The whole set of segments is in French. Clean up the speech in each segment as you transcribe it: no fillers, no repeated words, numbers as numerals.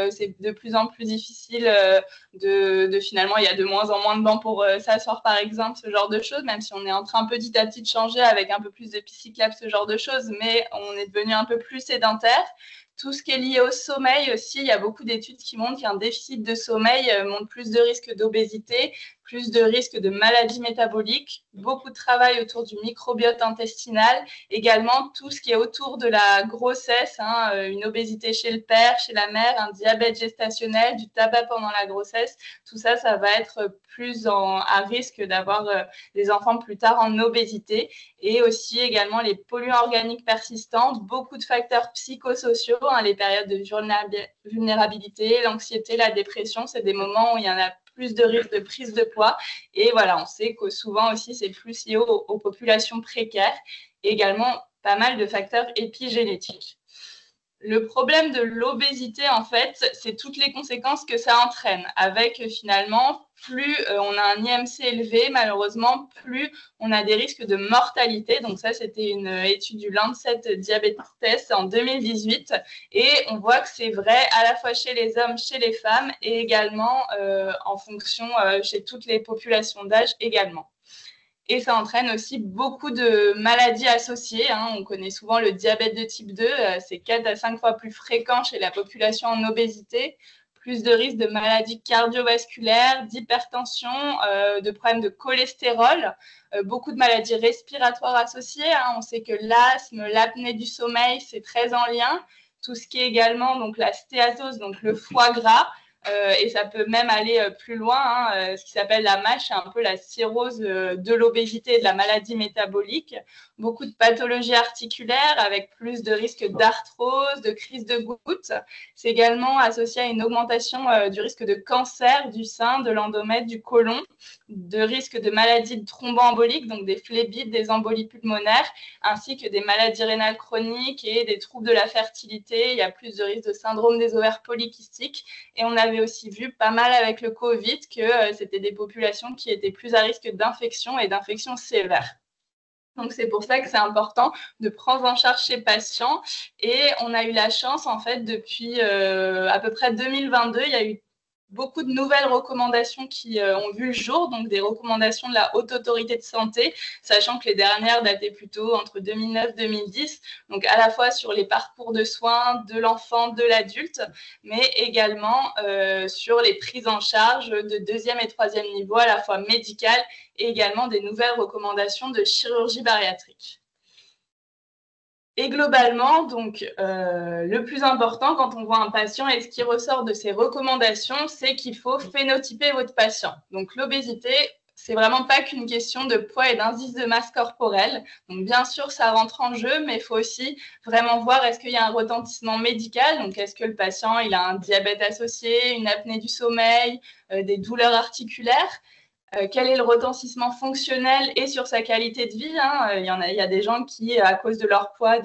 c'est de plus en plus difficile finalement, il y a de moins en moins de bancs pour s'asseoir, par exemple, ce genre de choses, même si on est en train petit à petit de changer avec un peu plus de pistes cyclables, ce genre de choses, mais on est devenu un peu plus sédentaire. Tout ce qui est lié au sommeil aussi, il y a beaucoup d'études qui montrent qu'un déficit de sommeil montre plus de risques d'obésité, plus de risques de maladies métaboliques, beaucoup de travail autour du microbiote intestinal, également tout ce qui est autour de la grossesse, une obésité chez le père, chez la mère, un diabète gestationnel, du tabac pendant la grossesse, tout ça, ça va être plus à risque d'avoir des enfants plus tard en obésité, et aussi également les polluants organiques persistants, beaucoup de facteurs psychosociaux, les périodes de vulnérabilité, l'anxiété, la dépression, c'est des moments où il y en a plus de risques de prise de poids. Et voilà, on sait que souvent aussi, c'est plus lié aux populations précaires. Et également, pas mal de facteurs épigénétiques. Le problème de l'obésité, en fait, c'est toutes les conséquences que ça entraîne. Avec finalement, plus on a un IMC élevé, malheureusement, plus on a des risques de mortalité. Donc ça, c'était une étude du Lancet Diabetes Test en 2018. Et on voit que c'est vrai à la fois chez les hommes, chez les femmes, et également en fonction chez toutes les populations d'âge également. Et ça entraîne aussi beaucoup de maladies associées. On connaît souvent le diabète de type 2. C'est 4 à 5 fois plus fréquent chez la population en obésité. Plus de risques de maladies cardiovasculaires, d'hypertension, de problèmes de cholestérol. Beaucoup de maladies respiratoires associées. On sait que l'asthme, l'apnée du sommeil, c'est très en lien. Tout ce qui est également donc, la stéatose, donc le foie gras. Et ça peut même aller plus loin, ce qui s'appelle la MASH, c'est un peu la cirrhose de l'obésité et de la maladie métabolique. Beaucoup de pathologies articulaires avec plus de risques d'arthrose, de crise de goutte. C'est également associé à une augmentation du risque de cancer du sein, de l'endomètre, du côlon, de risque de maladies thromboemboliques, donc des phlébites, des embolies pulmonaires, ainsi que des maladies rénales chroniques et des troubles de la fertilité. Il y a plus de risque de syndrome des ovaires polykystiques. Et on avait aussi vu pas mal avec le Covid que c'était des populations qui étaient plus à risque d'infection et d'infections sévères. Donc, c'est pour ça que c'est important de prendre en charge ces patients. Et on a eu la chance, en fait, depuis à peu près 2022, il y a eu beaucoup de nouvelles recommandations qui ont vu le jour, donc des recommandations de la Haute Autorité de Santé, sachant que les dernières dataient plutôt entre 2009 et 2010, donc à la fois sur les parcours de soins de l'enfant, de l'adulte, mais également sur les prises en charge de deuxième et troisième niveau, à la fois médicales et également des nouvelles recommandations de chirurgie bariatrique. Et globalement, donc, le plus important quand on voit un patient et ce qui ressort de ces recommandations, c'est qu'il faut phénotyper votre patient. Donc, l'obésité, c'est vraiment pas qu'une question de poids et d'indice de masse corporelle. Donc, bien sûr, ça rentre en jeu, mais il faut aussi vraiment voir est-ce qu'il y a un retentissement médical. Donc, est-ce que le patient il a un diabète associé, une apnée du sommeil, des douleurs articulaires. Quel est le retentissement fonctionnel et sur sa qualité de vie. Il y a des gens qui, à cause de leur poids,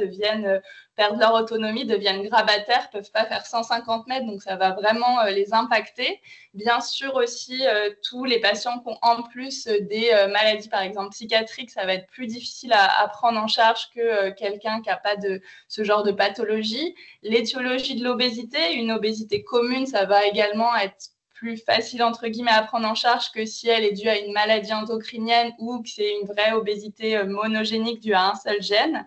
perdent leur autonomie, deviennent grabataires, ne peuvent pas faire 150 mètres, donc ça va vraiment les impacter. Bien sûr aussi, tous les patients qui ont en plus des maladies, par exemple psychiatriques, ça va être plus difficile à prendre en charge que quelqu'un qui n'a pas de ce genre de pathologie. L'étiologie de l'obésité, une obésité commune, ça va également être plus facile entre guillemets à prendre en charge que si elle est due à une maladie endocrinienne ou que c'est une vraie obésité monogénique due à un seul gène.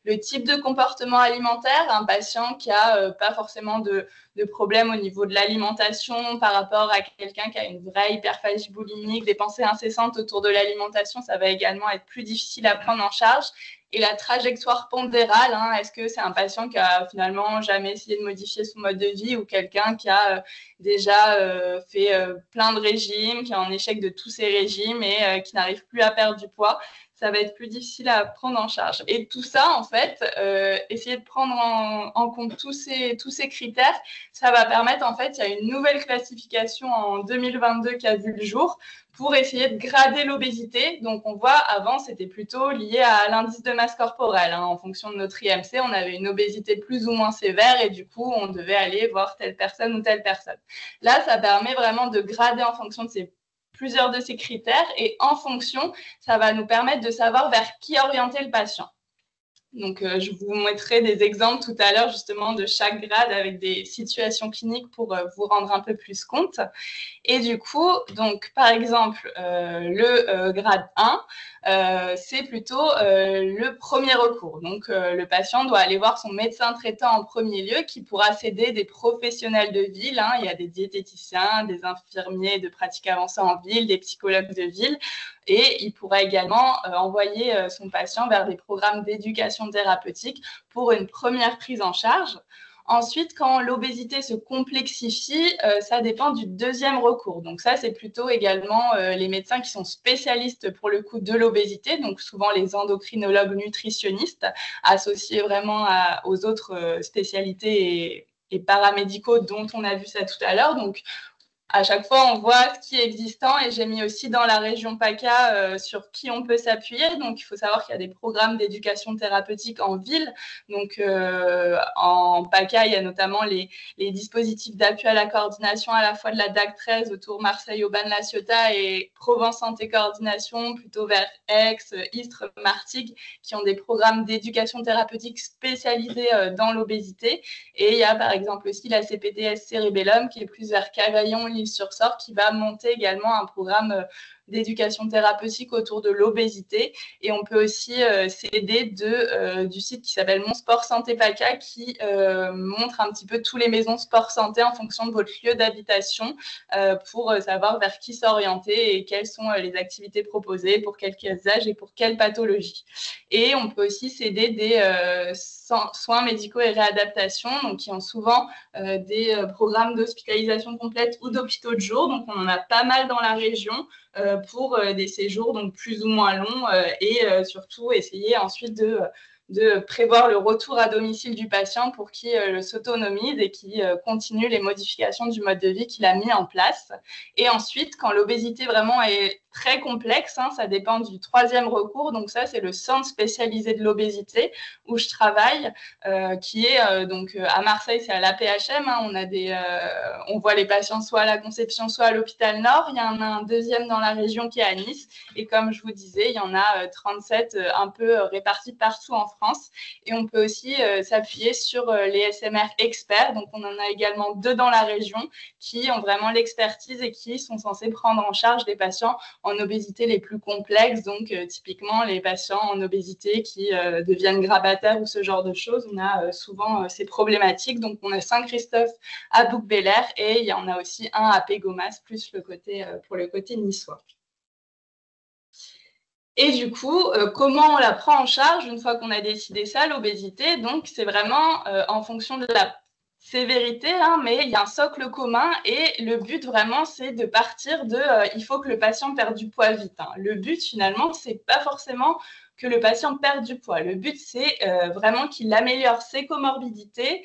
Le type de comportement alimentaire, un patient qui a pas forcément de problème au niveau de l'alimentation par rapport à quelqu'un qui a une vraie hyperphagie boulimique, des pensées incessantes autour de l'alimentation, ça va également être plus difficile à prendre en charge. Et la trajectoire pondérale, est-ce que c'est un patient qui a finalement jamais essayé de modifier son mode de vie ou quelqu'un qui a déjà fait plein de régimes, qui est en échec de tous ses régimes et qui n'arrive plus à perdre du poids? Ça va être plus difficile à prendre en charge. Et tout ça, en fait, essayer de prendre en compte tous ces critères, ça va permettre, en fait, il y a une nouvelle classification en 2022 qui a vu le jour pour essayer de grader l'obésité. Donc, on voit, avant, c'était plutôt lié à l'indice de masse corporelle. En fonction de notre IMC, on avait une obésité plus ou moins sévère et du coup, on devait aller voir telle personne ou telle personne. Là, ça permet vraiment de grader en fonction de plusieurs de ces critères et en fonction, ça va nous permettre de savoir vers qui orienter le patient. Donc, je vous montrerai des exemples tout à l'heure justement de chaque grade avec des situations cliniques pour vous rendre un peu plus compte. Et du coup, donc, par exemple, le grade 1, c'est plutôt le premier recours. Donc, le patient doit aller voir son médecin traitant en premier lieu qui pourra s'aider des professionnels de ville. Hein. Il y a des diététiciens, des infirmiers de pratique avancée en ville, des psychologues de ville. Et il pourra également envoyer son patient vers des programmes d'éducation thérapeutique pour une première prise en charge. Ensuite, quand l'obésité se complexifie, ça dépend du deuxième recours. Donc ça, c'est plutôt également les médecins qui sont spécialistes pour le coup de l'obésité, donc souvent les endocrinologues nutritionnistes, associés vraiment aux autres spécialités et paramédicaux dont on a vu ça tout à l'heure. Donc, à chaque fois, on voit ce qui est existant et j'ai mis aussi dans la région PACA sur qui on peut s'appuyer. Donc, il faut savoir qu'il y a des programmes d'éducation thérapeutique en ville. Donc, en PACA, il y a notamment les dispositifs d'appui à la coordination à la fois de la DAC 13 autour Marseille, Aubaine-la Ciotat et Provence Santé Coordination, plutôt vers Aix, Istres, Martigues, qui ont des programmes d'éducation thérapeutique spécialisés dans l'obésité. Et il y a par exemple aussi la CPTS Cérébellum qui est plus vers Cavaillon, L'Île-sur-Sorgue, qui va monter également un programme d'éducation thérapeutique autour de l'obésité. Et on peut aussi s'aider du site qui s'appelle Mon Sport Santé PACA qui montre un petit peu tous les maisons sport santé en fonction de votre lieu d'habitation pour savoir vers qui s'orienter et quelles sont les activités proposées, pour quels âges et pour quelles pathologies. Et on peut aussi s'aider des soins médicaux et réadaptation, donc qui ont souvent des programmes d'hospitalisation complète ou d'hôpitaux de jour. Donc, on en a pas mal dans la région pour des séjours donc plus ou moins longs et surtout essayer ensuite de prévoir le retour à domicile du patient pour qu'il s'autonomise et qu'il continue les modifications du mode de vie qu'il a mis en place. Et ensuite, quand l'obésité vraiment est très complexe, hein, ça dépend du troisième recours. Donc ça, c'est le centre spécialisé de l'obésité où je travaille, qui est donc à Marseille, c'est à l'APHM. Hein, on voit les patients soit à la Conception, soit à l'hôpital Nord. Il y en a un deuxième dans la région qui est à Nice. Et comme je vous disais, il y en a 37 un peu répartis partout en France. Et on peut aussi s'appuyer sur les SMR experts. Donc on en a également 2 dans la région qui ont vraiment l'expertise et qui sont censés prendre en charge des patients en obésité les plus complexes, donc typiquement les patients en obésité qui deviennent grabataires ou ce genre de choses. On a souvent ces problématiques. Donc, on a Saint-Christophe à Bouc-Bélair et il y en a aussi un à Pégomas, plus pour le côté niçois. Et du coup, comment on la prend en charge une fois qu'on a décidé ça, l'obésité? Donc, c'est vraiment en fonction de la sévérité, hein, mais il y a un socle commun et le but vraiment, c'est de partir de il faut que le patient perde du poids vite. Hein. Le but finalement, c'est pas forcément que le patient perde du poids. Le but, c'est vraiment qu'il améliore ses comorbidités,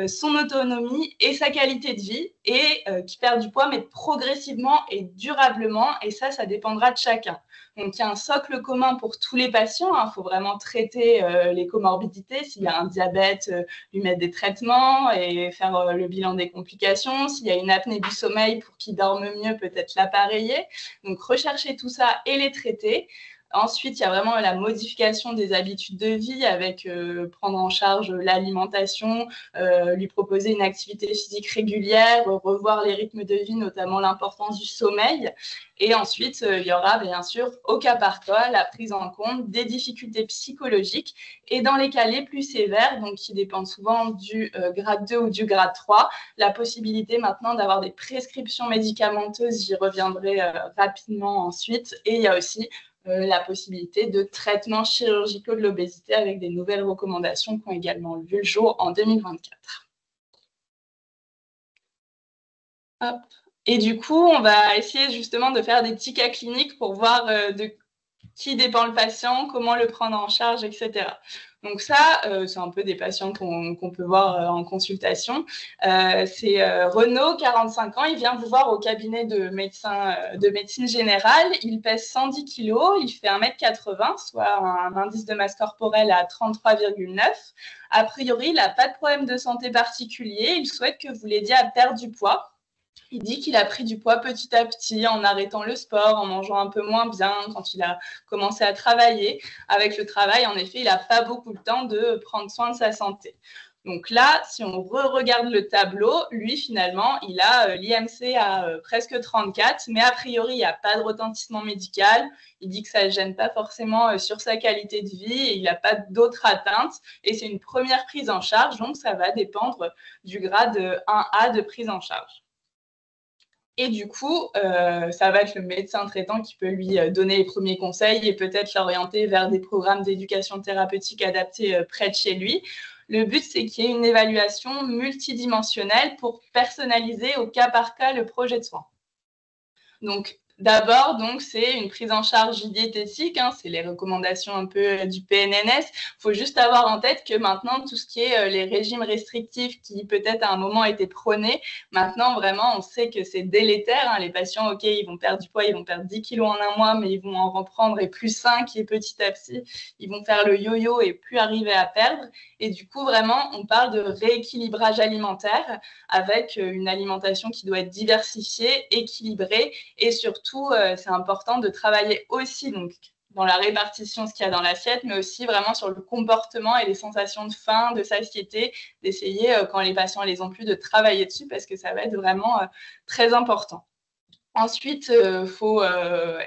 son autonomie et sa qualité de vie et qu'il perde du poids, mais progressivement et durablement. Et ça dépendra de chacun. Donc, il y a un socle commun pour tous les patients. Il faut vraiment traiter les comorbidités. S'il y a un diabète, lui mettre des traitements et faire le bilan des complications. S'il y a une apnée du sommeil pour qu'il dorme mieux, peut-être l'appareiller. Donc, rechercher tout ça et les traiter. Ensuite, il y a vraiment la modification des habitudes de vie avec prendre en charge l'alimentation, lui proposer une activité physique régulière, revoir les rythmes de vie, notamment l'importance du sommeil. Et ensuite, il y aura bien sûr au cas par cas la prise en compte des difficultés psychologiques et dans les cas les plus sévères, donc qui dépendent souvent du grade 2 ou du grade 3, la possibilité maintenant d'avoir des prescriptions médicamenteuses, j'y reviendrai rapidement ensuite. Et il y a aussi la possibilité de traitements chirurgicaux de l'obésité avec des nouvelles recommandations qui ont également vu le jour en 2024. Hop. Et du coup, on va essayer justement de faire des petits cas cliniques pour voir de qui dépend le patient, comment le prendre en charge, etc. Donc ça, c'est un peu des patients qu'on peut voir en consultation. C'est Renaud, 45 ans, il vient vous voir au cabinet de médecine générale. Il pèse 110 kg, il fait 1m80, soit un indice de masse corporelle à 33,9. A priori, il n'a pas de problème de santé particulier. Il souhaite que vous l'aidiez à perdre du poids. Il dit qu'il a pris du poids petit à petit en arrêtant le sport, en mangeant un peu moins bien quand il a commencé à travailler. Avec le travail, en effet, il n'a pas beaucoup le temps de prendre soin de sa santé. Donc là, si on regarde le tableau, lui, finalement, il a l'IMC à presque 34, mais a priori, il n'y a pas de retentissement médical. Il dit que ça ne gêne pas forcément sur sa qualité de vie et il n'a pas d'autres atteintes. Et c'est une première prise en charge, donc ça va dépendre du grade 1A de prise en charge. Et du coup, ça va être le médecin traitant qui peut lui donner les premiers conseils et peut-être l'orienter vers des programmes d'éducation thérapeutique adaptés près de chez lui. Le but, c'est qu'il y ait une évaluation multidimensionnelle pour personnaliser au cas par cas le projet de soins. Donc, d'abord, c'est une prise en charge diététique, hein, c'est les recommandations un peu du PNNS. Il faut juste avoir en tête que maintenant, tout ce qui est les régimes restrictifs qui peut-être à un moment étaient prônés, maintenant vraiment, on sait que c'est délétère. Hein. Les patients, ok, ils vont perdre du poids, ils vont perdre 10 kilos en un mois, mais ils vont en reprendre et plus 5 et petit à petit, ils vont faire le yo-yo et plus arriver à perdre. Et du coup, vraiment, on parle de rééquilibrage alimentaire avec une alimentation qui doit être diversifiée, équilibrée. Et surtout, c'est important de travailler aussi donc, dans la répartition, ce qu'il y a dans l'assiette, mais aussi vraiment sur le comportement et les sensations de faim, de satiété, d'essayer, quand les patients les ont plus, de travailler dessus parce que ça va être vraiment très important. Ensuite, faut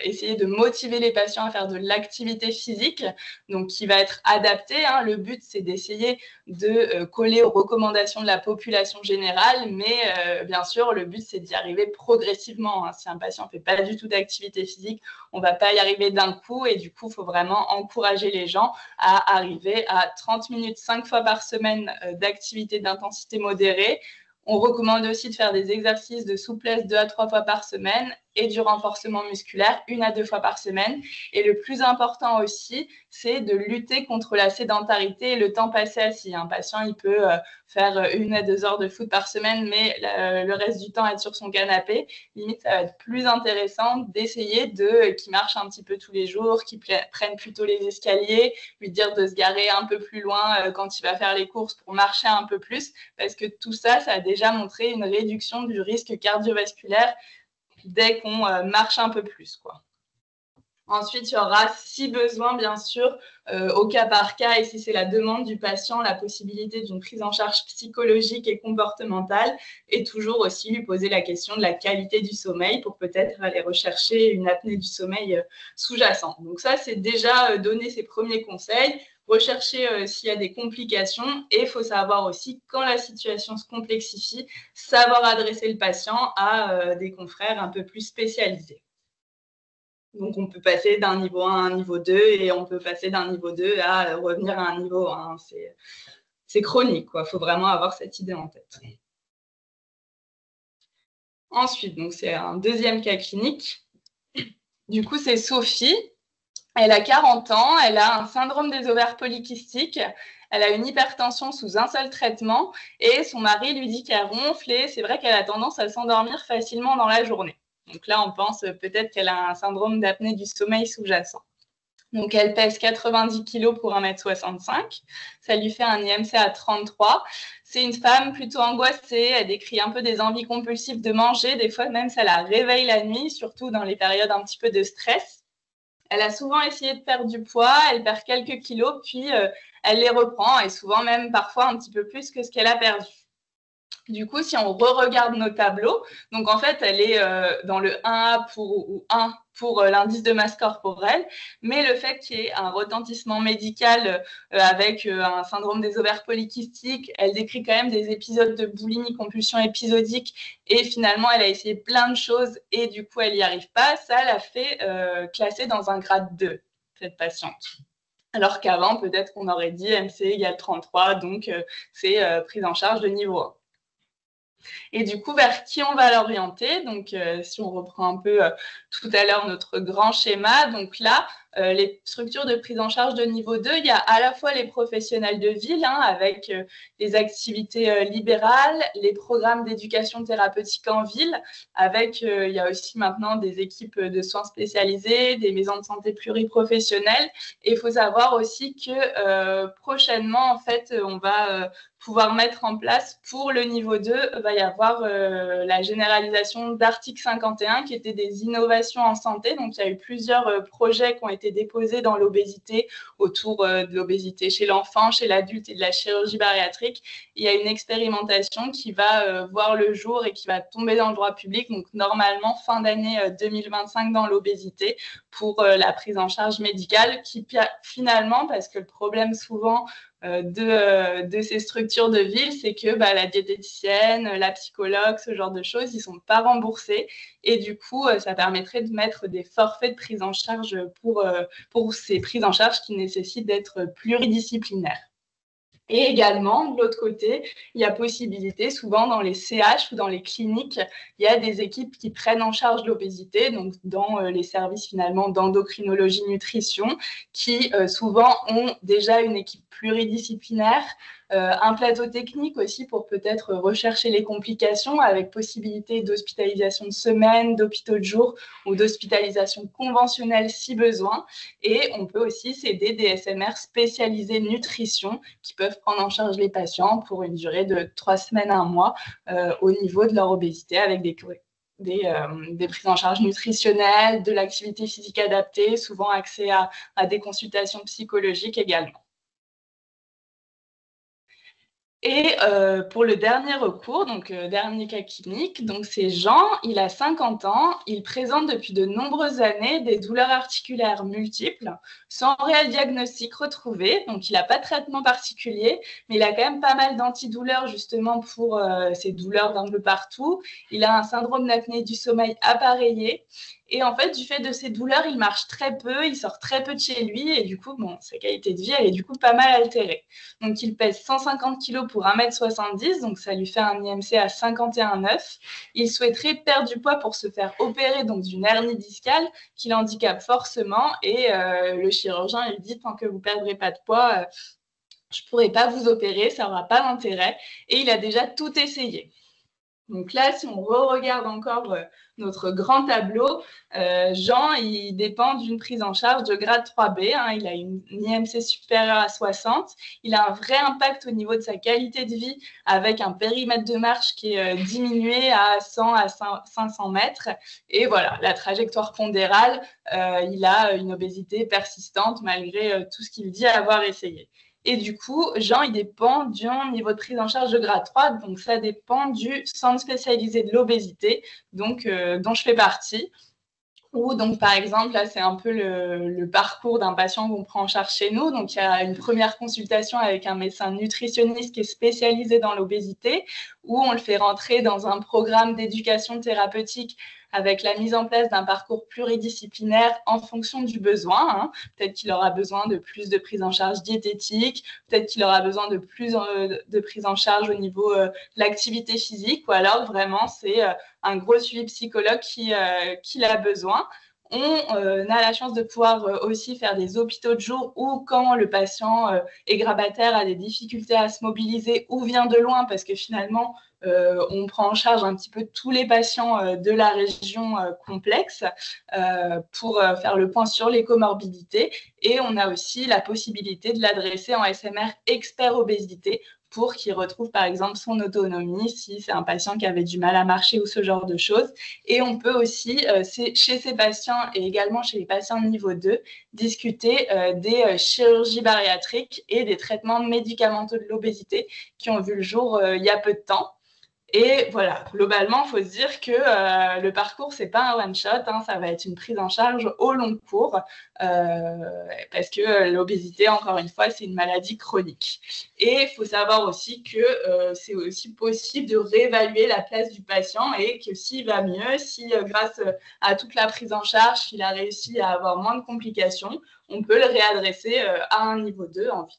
essayer de motiver les patients à faire de l'activité physique, donc qui va être adaptée. Hein. Le but, c'est d'essayer de coller aux recommandations de la population générale, mais bien sûr, le but, c'est d'y arriver progressivement. Hein. Si un patient ne fait pas du tout d'activité physique, on ne va pas y arriver d'un coup, et du coup, il faut vraiment encourager les gens à arriver à 30 minutes 5 fois par semaine d'activité d'intensité modérée. On recommande aussi de faire des exercices de souplesse 2 à 3 fois par semaine et du renforcement musculaire 1 à 2 fois par semaine. Et le plus important aussi, c'est de lutter contre la sédentarité et le temps passé assis. Un patient, il peut faire 1 à 2 heures de foot par semaine, mais le reste du temps être sur son canapé. Limite, ça va être plus intéressant d'essayer qu'il marche un petit peu tous les jours, qu'il prenne plutôt les escaliers, lui dire de se garer un peu plus loin quand il va faire les courses pour marcher un peu plus, parce que tout ça, ça a déjà montré une réduction du risque cardiovasculaire dès qu'on marche un peu plus, quoi. Ensuite, il y aura, si besoin, bien sûr, au cas par cas, et si c'est la demande du patient, la possibilité d'une prise en charge psychologique et comportementale, et toujours aussi lui poser la question de la qualité du sommeil pour peut-être aller rechercher une apnée du sommeil sous-jacente. Donc ça, c'est déjà donner ses premiers conseils, rechercher s'il y a des complications, et il faut savoir aussi, quand la situation se complexifie, savoir adresser le patient à des confrères un peu plus spécialisés. Donc, on peut passer d'un niveau 1 à un niveau 2 et on peut passer d'un niveau 2 à revenir à un niveau 1. C'est chronique, quoi. Il faut vraiment avoir cette idée en tête. Ensuite, donc c'est un deuxième cas clinique. Du coup, c'est Sophie. Elle a 40 ans, elle a un syndrome des ovaires polykystiques, elle a une hypertension sous un seul traitement et son mari lui dit qu'elle ronfle et c'est vrai qu'elle a tendance à s'endormir facilement dans la journée. Donc là, on pense peut-être qu'elle a un syndrome d'apnée du sommeil sous-jacent. Donc, elle pèse 90 kg pour 1,65 m. Ça lui fait un IMC à 33. C'est une femme plutôt angoissée. Elle décrit un peu des envies compulsives de manger. Des fois, même, ça la réveille la nuit, surtout dans les périodes un petit peu de stress. Elle a souvent essayé de perdre du poids. Elle perd quelques kilos, puis elle les reprend. Et souvent, même parfois, un petit peu plus que ce qu'elle a perdu. Du coup, si on re-regarde nos tableaux, donc en fait, elle est dans le 1A ou 1 pour l'indice de masse corporelle, mais le fait qu'il y ait un retentissement médical avec un syndrome des ovaires polykystiques, elle décrit quand même des épisodes de boulimie, compulsion épisodique, et finalement, elle a essayé plein de choses et du coup, elle n'y arrive pas. Ça l'a fait classer dans un grade 2, cette patiente. Alors qu'avant, peut-être qu'on aurait dit MC égale 33, donc c'est prise en charge de niveau 1. Et du coup, vers qui on va l'orienter? Donc, si on reprend un peu tout à l'heure notre grand schéma, donc là, les structures de prise en charge de niveau 2, il y a à la fois les professionnels de ville, hein, avec les activités libérales, les programmes d'éducation thérapeutique en ville, avec, il y a aussi maintenant des équipes de soins spécialisées, des maisons de santé pluriprofessionnelles. Et il faut savoir aussi que prochainement, en fait, on va pouvoir mettre en place pour le niveau 2, va y avoir avoir la généralisation d'article 51 qui étaient des innovations en santé. Donc, il y a eu plusieurs projets qui ont été déposés dans l'obésité autour de l'obésité chez l'enfant, chez l'adulte et de la chirurgie bariatrique. Il y a une expérimentation qui va voir le jour et qui va tomber dans le droit public, donc normalement fin d'année 2025 dans l'obésité pour la prise en charge médicale qui finalement, parce que le problème souvent de ces structures de ville, c'est que la diététicienne, la psychologue, ce genre de choses, ils ne sont pas remboursés. Et du coup, ça permettrait de mettre des forfaits de prise en charge pour ces prises en charge qui nécessitent d'être pluridisciplinaires. Et également, de l'autre côté, il y a possibilité, souvent dans les CH ou dans les cliniques, il y a des équipes qui prennent en charge l'obésité, donc dans les services finalement d'endocrinologie nutrition, qui souvent ont déjà une équipe pluridisciplinaire, un plateau technique aussi pour peut-être rechercher les complications avec possibilité d'hospitalisation de semaine, d'hôpitaux de jour ou d'hospitalisation conventionnelle si besoin. Et on peut aussi s'aider des SMR spécialisés nutrition qui peuvent prendre en charge les patients pour une durée de 3 semaines à 1 mois au niveau de leur obésité avec des prises en charge nutritionnelles, de l'activité physique adaptée, souvent accès à des consultations psychologiques également. Et pour le dernier recours, donc dernier cas clinique, donc c'est Jean, il a 50 ans, il présente depuis de nombreuses années des douleurs articulaires multiples, sans réel diagnostic retrouvé, donc il n'a pas de traitement particulier, mais il a quand même pas mal d'antidouleurs justement pour ces douleurs d'un peu partout. Il a un syndrome d'apnée du sommeil appareillé. Et en fait, du fait de ces douleurs, il marche très peu, il sort très peu de chez lui et du coup, sa qualité de vie, elle est du coup pas mal altérée. Donc, il pèse 150 kg pour 1m70, donc ça lui fait un IMC à 51,9. Il souhaiterait perdre du poids pour se faire opérer donc d'une hernie discale qui l'handicape forcément et le chirurgien lui dit tant que vous ne perdrez pas de poids, je ne pourrai pas vous opérer, ça n'aura pas d'intérêt. Et il a déjà tout essayé. Donc là, si on regarde encore notre grand tableau, Jean, il dépend d'une prise en charge de grade 3B. Il a une IMC supérieure à 60. Il a un vrai impact au niveau de sa qualité de vie avec un périmètre de marche qui est diminué à 100 à 500 mètres. Et voilà, la trajectoire pondérale, il a une obésité persistante malgré tout ce qu'il dit avoir essayé. Et du coup, Jean, il dépend du niveau de prise en charge de grade 3, donc ça dépend du centre spécialisé de l'obésité, donc dont je fais partie. Ou donc, par exemple, là, c'est un peu le parcours d'un patient qu'on prend en charge chez nous. Donc, il y a une première consultation avec un médecin nutritionniste qui est spécialisé dans l'obésité, où on le fait rentrer dans un programme d'éducation thérapeutique avec la mise en place d'un parcours pluridisciplinaire en fonction du besoin. Peut-être qu'il aura besoin de plus de prise en charge diététique, peut-être qu'il aura besoin de plus de prise en charge au niveau de l'activité physique, ou alors vraiment c'est un gros suivi psychologue qu'il a besoin. On a la chance de pouvoir aussi faire des hôpitaux de jour ou quand le patient est grabataire, a des difficultés à se mobiliser ou vient de loin parce que finalement, on prend en charge un petit peu tous les patients de la région complexe pour faire le point sur les comorbidités. Et on a aussi la possibilité de l'adresser en SMR expert obésité pour qu'il retrouve par exemple son autonomie si c'est un patient qui avait du mal à marcher ou ce genre de choses. Et on peut aussi, chez ces patients et également chez les patients de niveau 2, discuter des chirurgies bariatriques et des traitements médicamenteux de l'obésité qui ont vu le jour il y a peu de temps. Et voilà, globalement, il faut se dire que le parcours, ce n'est pas un one-shot, ça va être une prise en charge au long cours parce que l'obésité, encore une fois, c'est une maladie chronique. Et il faut savoir aussi que c'est aussi possible de réévaluer la place du patient et que s'il va mieux, si grâce à toute la prise en charge, il a réussi à avoir moins de complications, on peut le réadresser à un niveau 2 en vie.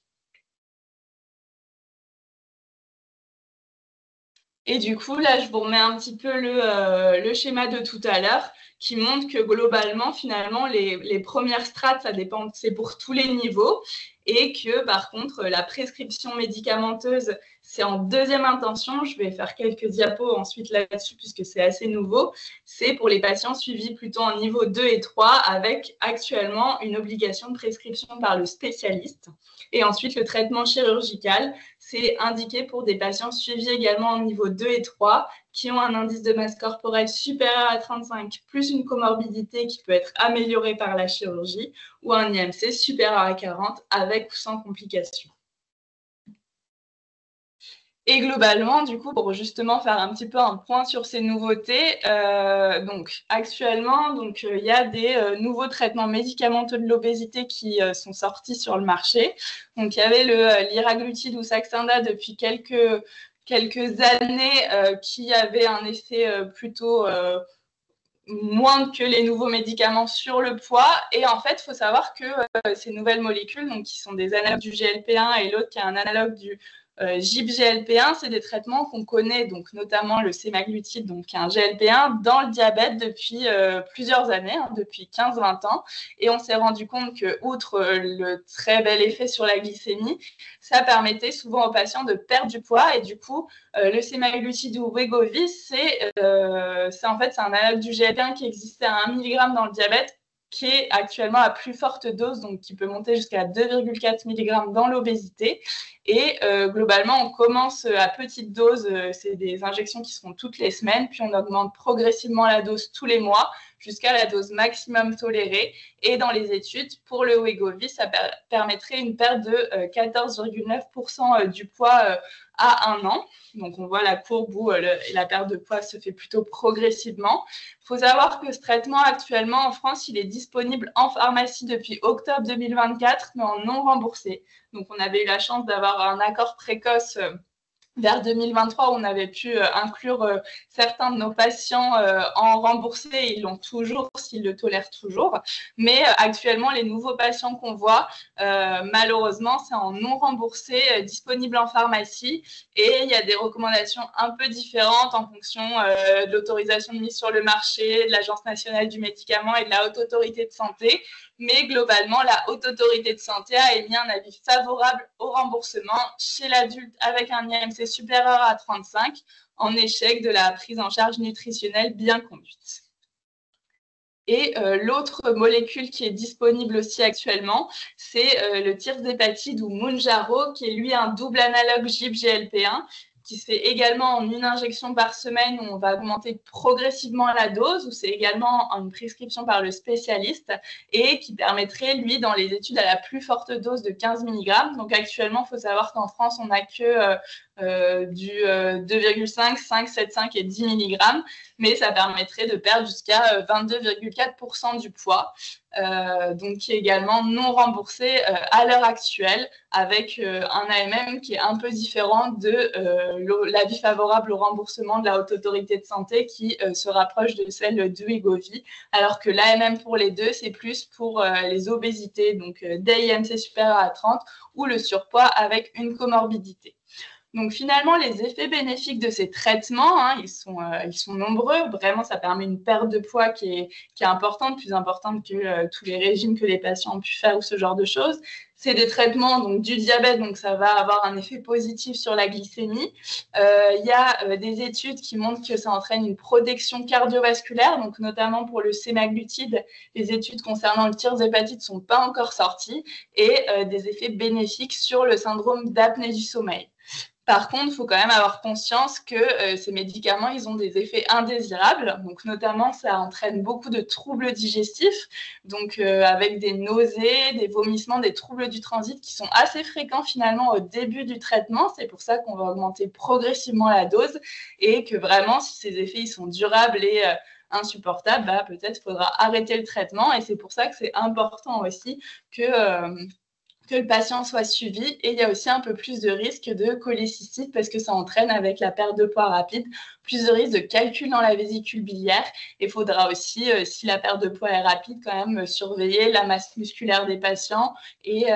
Et du coup, là, je vous remets un petit peu le schéma de tout à l'heure qui montre que globalement, finalement, les premières strates, ça dépend, c'est pour tous les niveaux. Et que par contre, la prescription médicamenteuse, c'est en deuxième intention. Je vais faire quelques diapos ensuite là-dessus puisque c'est assez nouveau. C'est pour les patients suivis plutôt en niveau 2 et 3 avec actuellement une obligation de prescription par le spécialiste. Et ensuite, le traitement chirurgical, C'est indiqué pour des patients suivis également en niveau 2 et 3 qui ont un indice de masse corporelle supérieur à 35 plus une comorbidité qui peut être améliorée par la chirurgie ou un IMC supérieur à 40 avec ou sans complications. Et globalement, du coup, pour justement faire un petit peu un point sur ces nouveautés, donc actuellement, il y a des nouveaux traitements médicamenteux de l'obésité qui sont sortis sur le marché. Donc il y avait le liraglutide ou Saxenda depuis quelques années qui avait un effet plutôt moins que les nouveaux médicaments sur le poids. Et en fait, il faut savoir que ces nouvelles molécules, donc, qui sont des analogues du GLP-1 et l'autre qui est un analogue du GIP-GLP-1, c'est des traitements qu'on connaît, donc notamment le semaglutide, donc qui est un GLP-1, dans le diabète depuis plusieurs années, depuis 15-20 ans. Et on s'est rendu compte que, outre le très bel effet sur la glycémie, ça permettait souvent aux patients de perdre du poids. Et du coup, le semaglutide ou Wegovy, c'est en fait un analogue du GLP-1 qui existait à 1 mg dans le diabète, qui est actuellement à plus forte dose, donc qui peut monter jusqu'à 2,4 mg dans l'obésité. Et globalement, on commence à petite dose, c'est des injections qui se font toutes les semaines, puis on augmente progressivement la dose tous les mois jusqu'à la dose maximum tolérée. Et dans les études, pour le Wegovy, ça permettrait une perte de 14,9% du poids à 1 an. Donc, on voit la courbe où la perte de poids se fait plutôt progressivement. Il faut savoir que ce traitement, actuellement, en France, il est disponible en pharmacie depuis octobre 2024, mais en non remboursé. Donc, on avait eu la chance d'avoir un accord précoce vers 2023, on avait pu inclure certains de nos patients en remboursé. Ils l'ont toujours s'ils le tolèrent toujours. Mais actuellement, les nouveaux patients qu'on voit, malheureusement, c'est en non remboursé, disponible en pharmacie. Et il y a des recommandations un peu différentes en fonction de l'autorisation de mise sur le marché, de l'Agence nationale du médicament et de la Haute Autorité de santé. Mais globalement, la Haute Autorité de santé a émis un avis favorable au remboursement chez l'adulte avec un IMC supérieur à 35 en échec de la prise en charge nutritionnelle bien conduite. Et l'autre molécule qui est disponible aussi actuellement, c'est le tirzépatide ou Mounjaro, qui est lui un double analogue GIP-GLP-1, qui se fait également en une injection par semaine où on va augmenter progressivement la dose, où c'est également une prescription par le spécialiste et qui permettrait, lui, dans les études, à la plus forte dose de 15 mg. Donc actuellement, il faut savoir qu'en France, on n'a que du 2,5, 5, 7, 5 et 10 mg, mais ça permettrait de perdre jusqu'à 22,4% du poids, donc qui est également non remboursé à l'heure actuelle, avec un AMM qui est un peu différent de l'avis favorable au remboursement de la Haute Autorité de santé qui se rapproche de celle de Wegovy, alors que l'AMM pour les deux, c'est plus pour les obésités, donc des IMC supérieurs à 30 ou le surpoids avec une comorbidité. Donc finalement, les effets bénéfiques de ces traitements, ils sont nombreux. Vraiment, ça permet une perte de poids qui est importante, plus importante que tous les régimes que les patients ont pu faire ou ce genre de choses. C'est des traitements donc, du diabète, donc ça va avoir un effet positif sur la glycémie. Il y a des études qui montrent que ça entraîne une protection cardiovasculaire, donc notamment pour le semaglutide, les études concernant le tirzépatide ne sont pas encore sorties, et des effets bénéfiques sur le syndrome d'apnée du sommeil. Par contre, il faut quand même avoir conscience que ces médicaments, ils ont des effets indésirables. Donc, notamment, ça entraîne beaucoup de troubles digestifs, donc avec des nausées, des vomissements, des troubles du transit qui sont assez fréquents finalement au début du traitement. C'est pour ça qu'on va augmenter progressivement la dose et que vraiment, si ces effets ils sont durables et insupportables, peut-être faudra arrêter le traitement. Et c'est pour ça que c'est important aussi que le patient soit suivi. Et il y a aussi un peu plus de risque de cholécystite parce que ça entraîne, avec la perte de poids rapide, plus de risque de calcul dans la vésicule biliaire. Et il faudra aussi, si la perte de poids est rapide, quand même surveiller la masse musculaire des patients et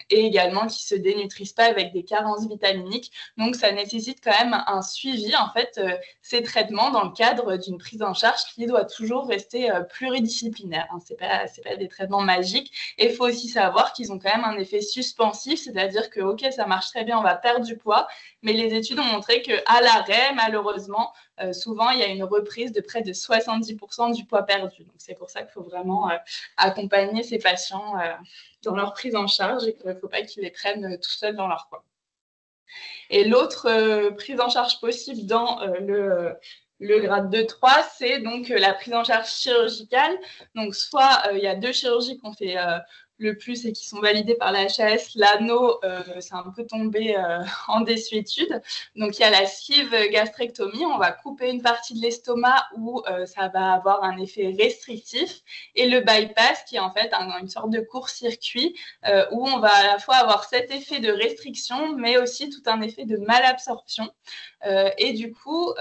également qu'ils ne se dénutrissent pas avec des carences vitaminiques. Donc, ça nécessite quand même un suivi, en fait, ces traitements dans le cadre d'une prise en charge qui doit toujours rester pluridisciplinaire. Ce n'est pas des traitements magiques. Et il faut aussi savoir qu'ils ont quand même un effet suspensif, c'est-à-dire que, ok, ça marche très bien, on va perdre du poids, mais les études ont montré qu'à l'arrêt, malheureusement, souvent, il y a une reprise de près de 70% du poids perdu. Donc, c'est pour ça qu'il faut vraiment accompagner ces patients dans leur prise en charge et qu'il ne faut pas qu'ils les prennent tout seuls dans leur coin. Et l'autre prise en charge possible dans le grade 2-3, c'est donc la prise en charge chirurgicale. Donc, soit il y a 2 chirurgies qu'on fait le plus et qui sont validées par la HAS. L'anneau, c'est un peu tombé en désuétude. Donc, il y a la sleeve gastrectomie. On va couper une partie de l'estomac où ça va avoir un effet restrictif. Et le bypass, qui est en fait une sorte de court-circuit où on va à la fois avoir cet effet de restriction, mais aussi tout un effet de malabsorption. Et du coup,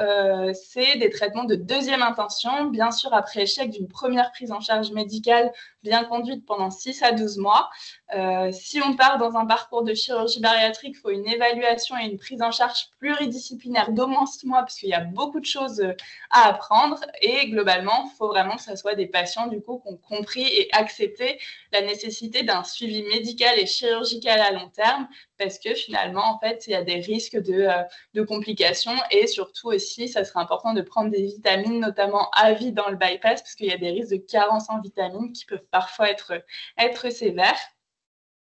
c'est des traitements de deuxième intention, bien sûr après échec d'une première prise en charge médicale bien conduite pendant 6 à 12 mois. Si on part dans un parcours de chirurgie bariatrique, il faut une évaluation et une prise en charge pluridisciplinaire d'au moins 6 mois, parce qu'il y a beaucoup de choses à apprendre. Et globalement, il faut vraiment que ce soit des patients du coup, qui ont compris et accepté la nécessité d'un suivi médical et chirurgical à long terme, parce que finalement, en fait, il y a des risques de complications et surtout aussi, ça serait important de prendre des vitamines, notamment à vie dans le bypass, parce qu'il y a des risques de carence en vitamines qui peuvent parfois être sévères.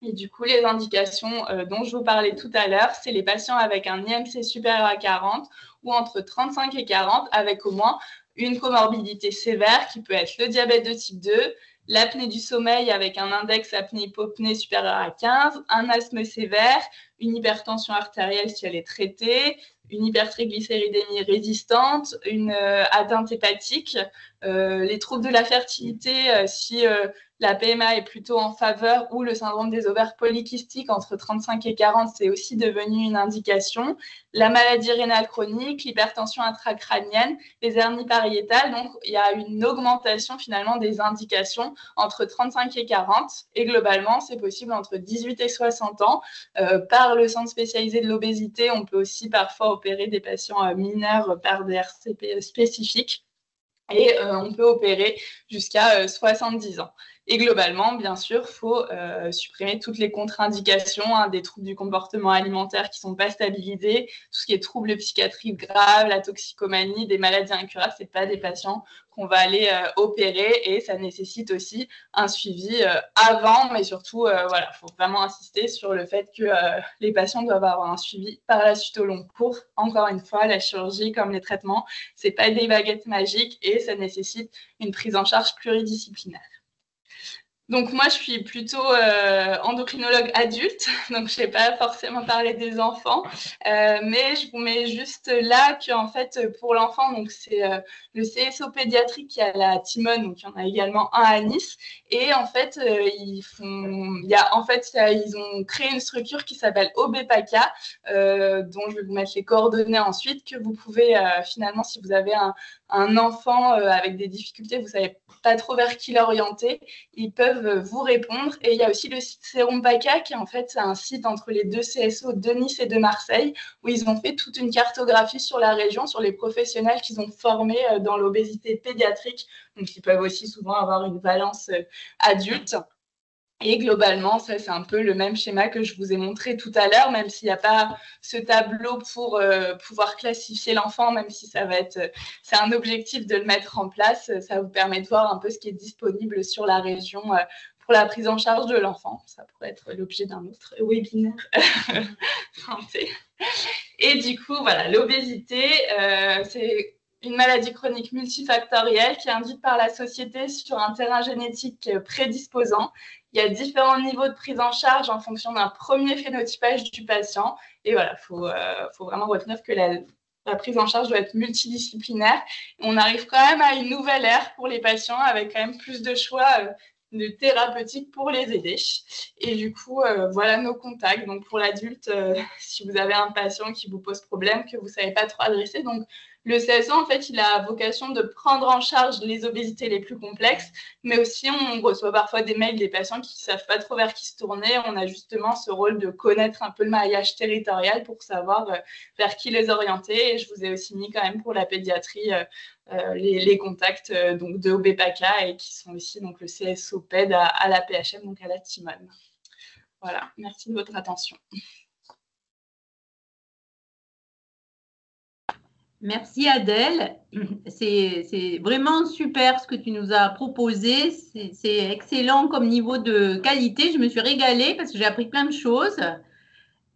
Et du coup, les indications dont je vous parlais tout à l'heure, c'est les patients avec un IMC supérieur à 40 ou entre 35 et 40 avec au moins une comorbidité sévère qui peut être le diabète de type 2, l'apnée du sommeil avec un index apnée-hypopnée supérieur à 15, un asthme sévère, une hypertension artérielle si elle est traitée, une hypertriglycéridémie résistante, une atteinte hépatique, les troubles de la fertilité si la PMA est plutôt en faveur ou le syndrome des ovaires polykystiques entre 35 et 40, c'est aussi devenu une indication. La maladie rénale chronique, l'hypertension intracrânienne, les hernies pariétales. Donc, il y a une augmentation finalement des indications entre 35 et 40. Et globalement, c'est possible entre 18 et 60 ans. Par le centre spécialisé de l'obésité, on peut aussi parfois opérer des patients mineurs par des RCP spécifiques. Et on peut opérer jusqu'à 70 ans. Et globalement, bien sûr, il faut supprimer toutes les contre-indications des troubles du comportement alimentaire qui ne sont pas stabilisés, tout ce qui est troubles psychiatriques graves, la toxicomanie, des maladies incurables, ce n'est pas des patients qu'on va aller opérer et ça nécessite aussi un suivi avant, mais surtout, voilà, il faut vraiment insister sur le fait que les patients doivent avoir un suivi par la suite au long cours. Encore une fois, la chirurgie comme les traitements, ce n'est pas des baguettes magiques et ça nécessite une prise en charge pluridisciplinaire. Donc moi, je suis plutôt endocrinologue adulte, donc je ne vais pas forcément parler des enfants, mais je vous mets juste là qu'en fait, pour l'enfant, donc c'est le CSO pédiatrique qui est à la Timone, donc il y en a également un à Nice, et en fait, ils ont créé une structure qui s'appelle OBPACA, dont je vais vous mettre les coordonnées ensuite, que vous pouvez finalement, si vous avez un enfant avec des difficultés, vous ne savez pas trop vers qui l'orienter, ils peuvent vous répondre. Et il y a aussi le site Sérum PACA, qui en fait, c'est un site entre les 2 CSO de Nice et de Marseille, où ils ont fait toute une cartographie sur la région, sur les professionnels qu'ils ont formés dans l'obésité pédiatrique, donc ils peuvent aussi souvent avoir une valence adulte. Et globalement, ça, c'est un peu le même schéma que je vous ai montré tout à l'heure, même s'il n'y a pas ce tableau pour pouvoir classifier l'enfant, même si c'est un objectif de le mettre en place. Ça vous permet de voir un peu ce qui est disponible sur la région pour la prise en charge de l'enfant. Ça pourrait être l'objet d'un autre webinaire santé. Et du coup, voilà, l'obésité, c'est une maladie chronique multifactorielle qui est induite par la société sur un terrain génétique prédisposant. Il y a différents niveaux de prise en charge en fonction d'un premier phénotypage du patient. Et voilà, il faut vraiment retenir que la prise en charge doit être multidisciplinaire. On arrive quand même à une nouvelle ère pour les patients avec quand même plus de choix de thérapeutiques pour les aider. Et du coup, voilà nos contacts. Donc, pour l'adulte, si vous avez un patient qui vous pose problème, que vous ne savez pas trop adresser, donc le CSO, en fait, il a vocation de prendre en charge les obésités les plus complexes, mais aussi on reçoit parfois des mails des patients qui ne savent pas trop vers qui se tourner. On a justement ce rôle de connaître un peu le maillage territorial pour savoir vers qui les orienter. Et je vous ai aussi mis quand même pour la pédiatrie les contacts donc de OBPACA et qui sont aussi donc, le CSO PED à la PHM, donc à la Timone. Voilà, merci de votre attention. Merci Adèle, c'est vraiment super ce que tu nous as proposé, c'est excellent comme niveau de qualité, je me suis régalée parce que j'ai appris plein de choses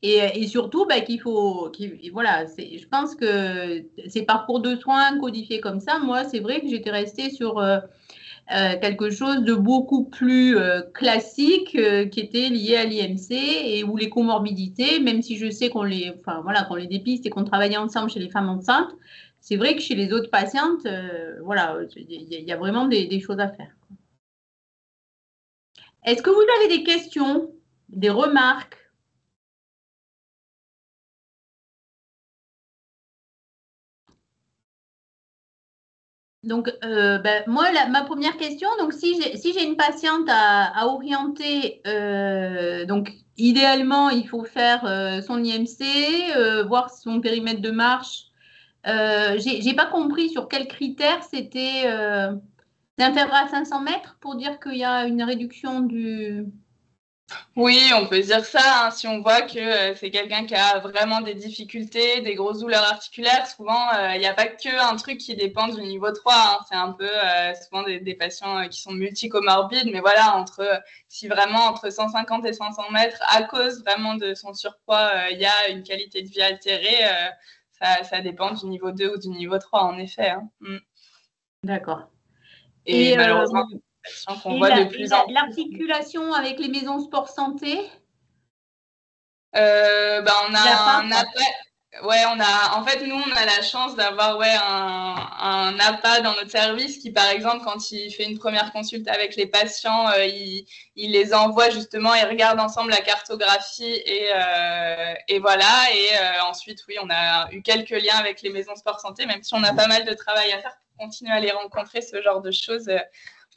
Et surtout, voilà, je pense que ces parcours de soins codifiés comme ça, moi, c'est vrai que j'étais restée sur quelque chose de beaucoup plus classique qui était lié à l'IMC et où les comorbidités, même si je sais qu'on les dépiste et qu'on travaillait ensemble chez les femmes enceintes, c'est vrai que chez les autres patientes, voilà, il y a vraiment des choses à faire. Est-ce que vous avez des questions, des remarques? Donc, moi, ma première question, donc si j'ai une patiente à orienter, donc idéalement, il faut faire son IMC, voir son périmètre de marche. J'ai pas compris sur quels critères c'était d'inférieur à 500 mètres pour dire qu'il y a une réduction du… Oui, on peut dire ça, hein, si on voit que c'est quelqu'un qui a vraiment des difficultés, des grosses douleurs articulaires. Souvent, il n'y a pas qu'un truc qui dépend du niveau 3. Hein. C'est un peu souvent des patients qui sont multicomorbides. Mais voilà, si vraiment entre 150 et 500 mètres, à cause vraiment de son surpoids, il y a une qualité de vie altérée, ça dépend du niveau 2 ou du niveau 3, en effet. Hein. D'accord. Et malheureusement, qu'on voit de plus en plus. L'articulation avec les maisons sport santé? On a un appât. Ouais, en fait, nous, on a la chance d'avoir un appât dans notre service qui, par exemple, quand il fait une première consulte avec les patients, il les envoie justement, ils regardent ensemble la cartographie et voilà. Et ensuite, oui, on a eu quelques liens avec les maisons sport santé, même si on a pas mal de travail à faire pour continuer à les rencontrer, ce genre de choses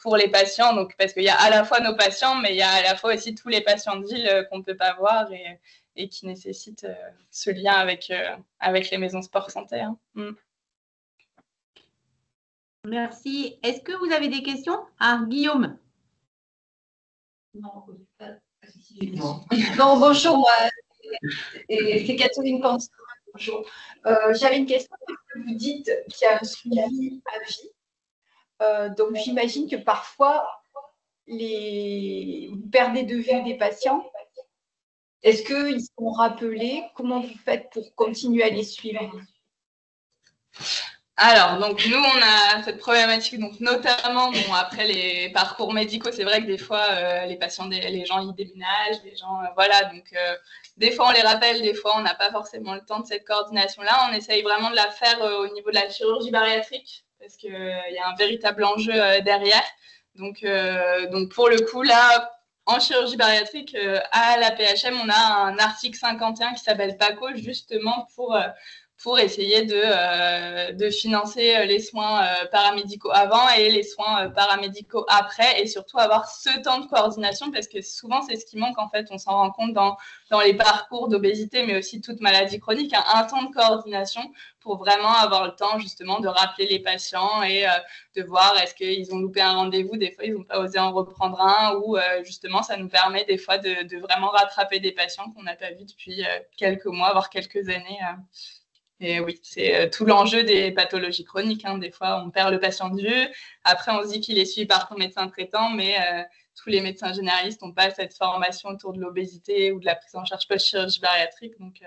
pour les patients. Donc, parce qu'il y a à la fois nos patients, mais il y a à la fois aussi tous les patients de ville qu'on ne peut pas voir et qui nécessitent ce lien avec les maisons sport santé. Hein. Merci. Est-ce que vous avez des questions? Ah, Guillaume. Non, bonjour, c'est Catherine Constance. Bonjour. J'avais une question. Vous dites qu'il y a un suivi à vie. Donc, j'imagine que parfois, vous perdez de vue des patients. Est-ce qu'ils sont rappelés? Comment vous faites pour continuer à les suivre? Alors, donc nous, on a cette problématique, donc notamment, après les parcours médicaux, c'est vrai que des fois, les patients, les gens, ils déménagent, les gens, voilà, donc des fois, on les rappelle, des fois, on n'a pas forcément le temps de cette coordination-là. On essaye vraiment de la faire au niveau de la chirurgie bariatrique, parce qu'il y a un véritable enjeu derrière. Donc, pour le coup, là, en chirurgie bariatrique, à la PHM, on a un article 51 qui s'appelle PACO, justement pour essayer de financer les soins paramédicaux avant et les soins paramédicaux après, et surtout avoir ce temps de coordination, parce que souvent c'est ce qui manque en fait. On s'en rend compte dans les parcours d'obésité, mais aussi toute maladie chronique, un temps de coordination pour vraiment avoir le temps justement de rappeler les patients et de voir est-ce qu'ils ont loupé un rendez-vous, des fois ils n'ont pas osé en reprendre un, ou justement ça nous permet des fois de vraiment rattraper des patients qu'on n'a pas vus depuis quelques mois, voire quelques années. Et oui, c'est tout l'enjeu des pathologies chroniques. Hein. Des fois, on perd le patient de vue. Après, on se dit qu'il est suivi par son médecin traitant, mais tous les médecins généralistes n'ont pas cette formation autour de l'obésité ou de la prise en charge post-chirurgie bariatrique. Donc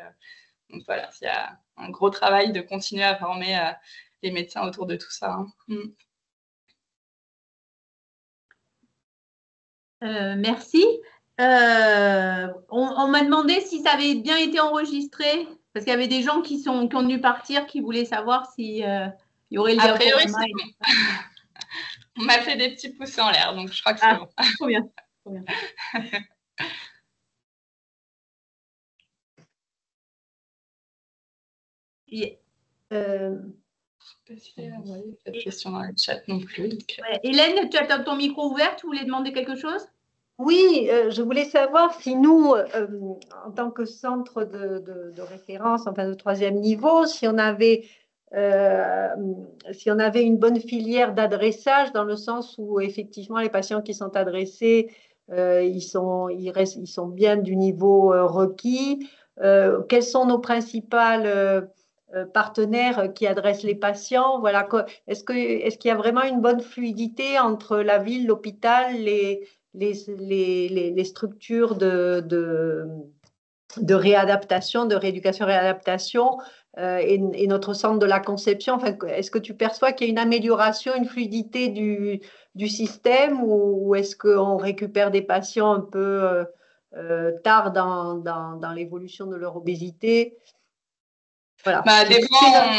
voilà, il y a un gros travail de continuer à former les médecins autour de tout ça. Hein. Merci. On m'a demandé si ça avait bien été enregistré, parce qu'il y avait des gens qui ont dû partir, qui voulaient savoir si il y aurait le A priori, c'est bon. On m'a fait des petits pouces en l'air, donc je crois que c'est bon. Trop bien. Trop bien. Je ne sais pas si elle a envoyé cette question dans le chat non plus. Ouais. Hélène, tu as ton micro ouvert, tu voulais demander quelque chose? Oui, je voulais savoir si nous, en tant que centre de référence, enfin de troisième niveau, si on avait une bonne filière d'adressage, dans le sens où effectivement les patients qui sont adressés, ils sont bien du niveau requis. Quels sont nos principales partenaires qui adressent les patients? Voilà, est-ce qu'il y a vraiment une bonne fluidité entre la ville, l'hôpital, les structures de réadaptation, de rééducation-réadaptation et notre centre de la conception. Enfin, est-ce que tu perçois qu'il y a une amélioration, une fluidité du système ou est-ce qu'on récupère des patients un peu tard dans l'évolution de leur obésité? Voilà. Des fois,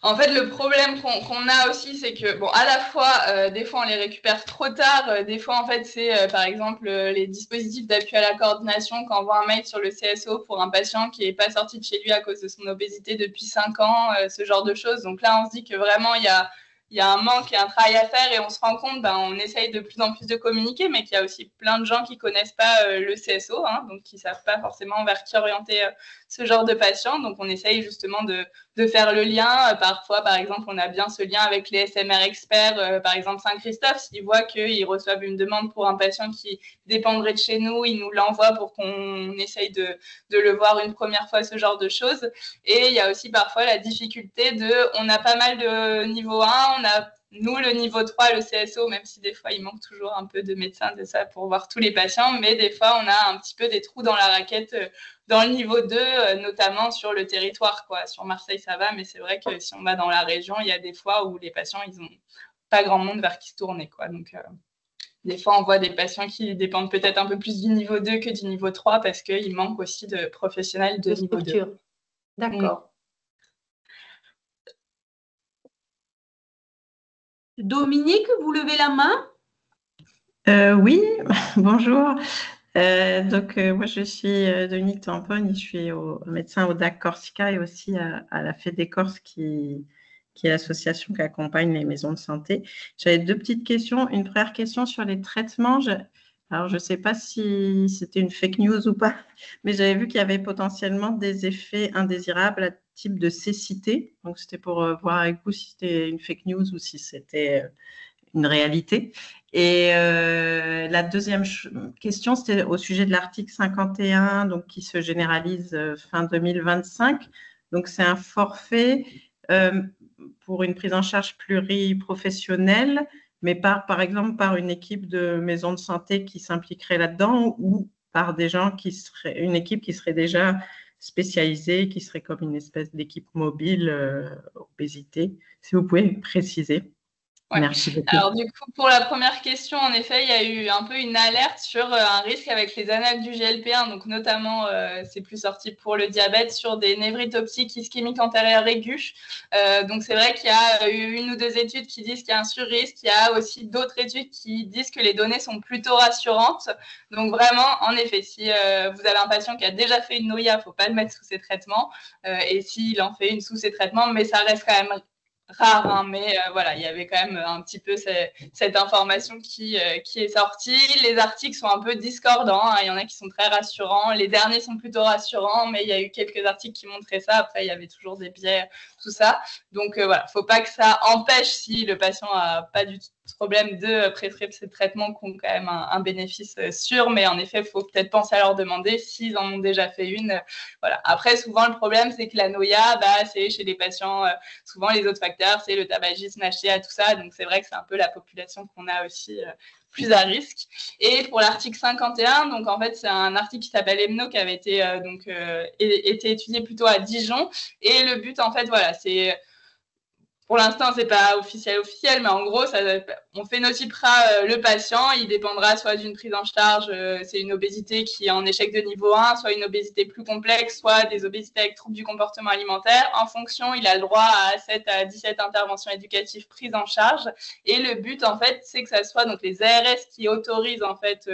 en fait, le problème qu'on a aussi, c'est que, bon, à la fois, des fois, on les récupère trop tard. Des fois, en fait, c'est, par exemple, les dispositifs d'appui à la coordination. Quand on voit un mail sur le CSO pour un patient qui n'est pas sorti de chez lui à cause de son obésité depuis 5 ans, ce genre de choses. Donc là, on se dit que vraiment, il y a un manque et un travail à faire et on se rend compte, on essaye de plus en plus de communiquer, mais qu'il y a aussi plein de gens qui ne connaissent pas le CSO, donc qui ne savent pas forcément vers qui orienter ce genre de patients. Donc, on essaye justement de faire le lien. Parfois, par exemple, on a bien ce lien avec les SMR experts, par exemple Saint-Christophe, s'ils voient qu'ils reçoivent une demande pour un patient qui dépendrait de chez nous, ils nous l'envoient pour qu'on essaye de le voir une première fois, ce genre de choses. Et il y a aussi parfois la difficulté on a pas mal de niveau 1, on a nous, le niveau 3, le CSO, même si des fois, il manque toujours un peu de médecins de ça pour voir tous les patients, mais des fois, on a un petit peu des trous dans la raquette dans le niveau 2, notamment sur le territoire, quoi. Sur Marseille, ça va, mais c'est vrai que si on va dans la région, il y a des fois où les patients, ils n'ont pas grand monde vers qui se tourner, quoi. Donc, des fois, on voit des patients qui dépendent peut-être un peu plus du niveau 2 que du niveau 3 parce qu'il manque aussi de professionnels de niveau 2. D'accord. Dominique, vous levez la main? Oui, bonjour. Moi, je suis Dominique Tamponne, je suis médecin au DAC Corsica et aussi à la FEDECORS qui est l'association qui accompagne les maisons de santé. J'avais 2 petites questions. Une première question sur les traitements. Alors, je ne sais pas si c'était une fake news ou pas, mais j'avais vu qu'il y avait potentiellement des effets indésirables à type de cécité. Donc, c'était pour voir avec vous si c'était une fake news ou si c'était une réalité. Et la deuxième question, c'était au sujet de l'article 51, donc, qui se généralise fin 2025. Donc, c'est un forfait pour une prise en charge pluriprofessionnelle, mais par exemple par une équipe de maison de santé qui s'impliquerait là-dedans ou par des gens une équipe qui serait déjà spécialisée, qui serait comme une espèce d'équipe mobile obésité. Si vous pouvez préciser. Ouais. Merci beaucoup. Alors du coup, pour la première question, en effet, il y a eu un peu une alerte sur un risque avec les annales du GLP-1, donc notamment, c'est plus sorti pour le diabète, sur des névrites optiques ischémiques antérieures aiguës. Donc c'est vrai qu'il y a eu 1 ou 2 études qui disent qu'il y a un surrisque. Il y a aussi d'autres études qui disent que les données sont plutôt rassurantes. Donc vraiment, en effet, si vous avez un patient qui a déjà fait une NOIA, il ne faut pas le mettre sous ses traitements. Et s'il en fait une sous ses traitements, mais ça reste quand même rare, mais voilà, il y avait quand même un petit peu cette information qui est sortie. Les articles sont un peu discordants, il y en a qui sont très rassurants, les derniers sont plutôt rassurants, mais il y a eu quelques articles qui montraient ça. Après, il y avait toujours des biais, tout ça. Donc voilà, faut pas que ça empêche, si le patient a pas du tout problème, de prescrire ces traitements qui ont quand même un bénéfice sûr, mais en effet, il faut peut-être penser à leur demander s'ils en ont déjà fait une. Voilà. Après, souvent, le problème, c'est que la NOIA, c'est chez les patients, souvent les autres facteurs, c'est le tabagisme, HTA, tout ça. Donc, c'est vrai que c'est un peu la population qu'on a aussi plus à risque. Et pour l'article 51, donc en fait, c'est un article qui s'appelle EMNO qui avait été étudié plutôt à Dijon. Et le but, en fait, voilà, c'est... Pour l'instant, c'est pas officiel, mais en gros, on phénotypera le patient. Il dépendra soit d'une prise en charge, c'est une obésité qui est en échec de niveau 1, soit une obésité plus complexe, soit des obésités avec troubles du comportement alimentaire. En fonction, il a le droit à 7 à 17 interventions éducatives prises en charge. Et le but, en fait, c'est que ça soit donc les ARS qui autorisent, en fait,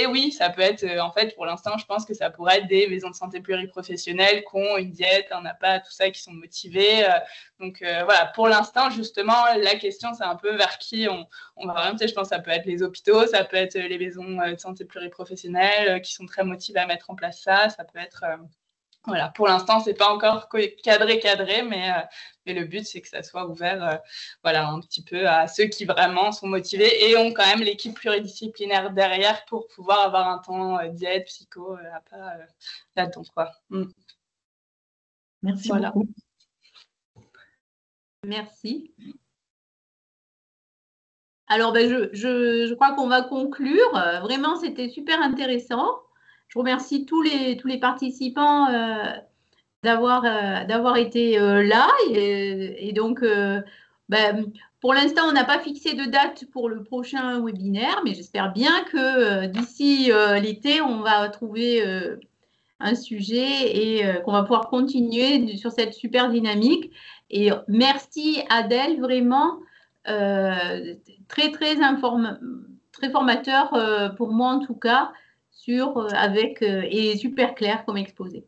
oui, ça peut être, en fait, pour l'instant, je pense que ça pourrait être des maisons de santé pluriprofessionnelles qui ont une diète, un APA, tout ça, qui sont motivés. Donc, voilà, pour l'instant, justement, la question, c'est un peu vers qui on va orienter. Je pense que ça peut être les hôpitaux, ça peut être les maisons de santé pluriprofessionnelles qui sont très motivées à mettre en place ça. Ça peut être... voilà, pour l'instant, c'est pas encore cadré, mais le but, c'est que ça soit ouvert voilà, un petit peu à ceux qui vraiment sont motivés et ont quand même l'équipe pluridisciplinaire derrière pour pouvoir avoir un temps diète, psycho, là-dedans, quoi. Merci beaucoup. Merci. Alors, je crois qu'on va conclure. Vraiment, c'était super intéressant. je remercie tous les participants d'avoir été là. Et donc, pour l'instant, on n'a pas fixé de date pour le prochain webinaire, mais j'espère bien que d'ici l'été, on va trouver un sujet et qu'on va pouvoir continuer sur cette super dynamique. Et merci Adèle, vraiment très formateur pour moi en tout cas, et super clair comme exposé.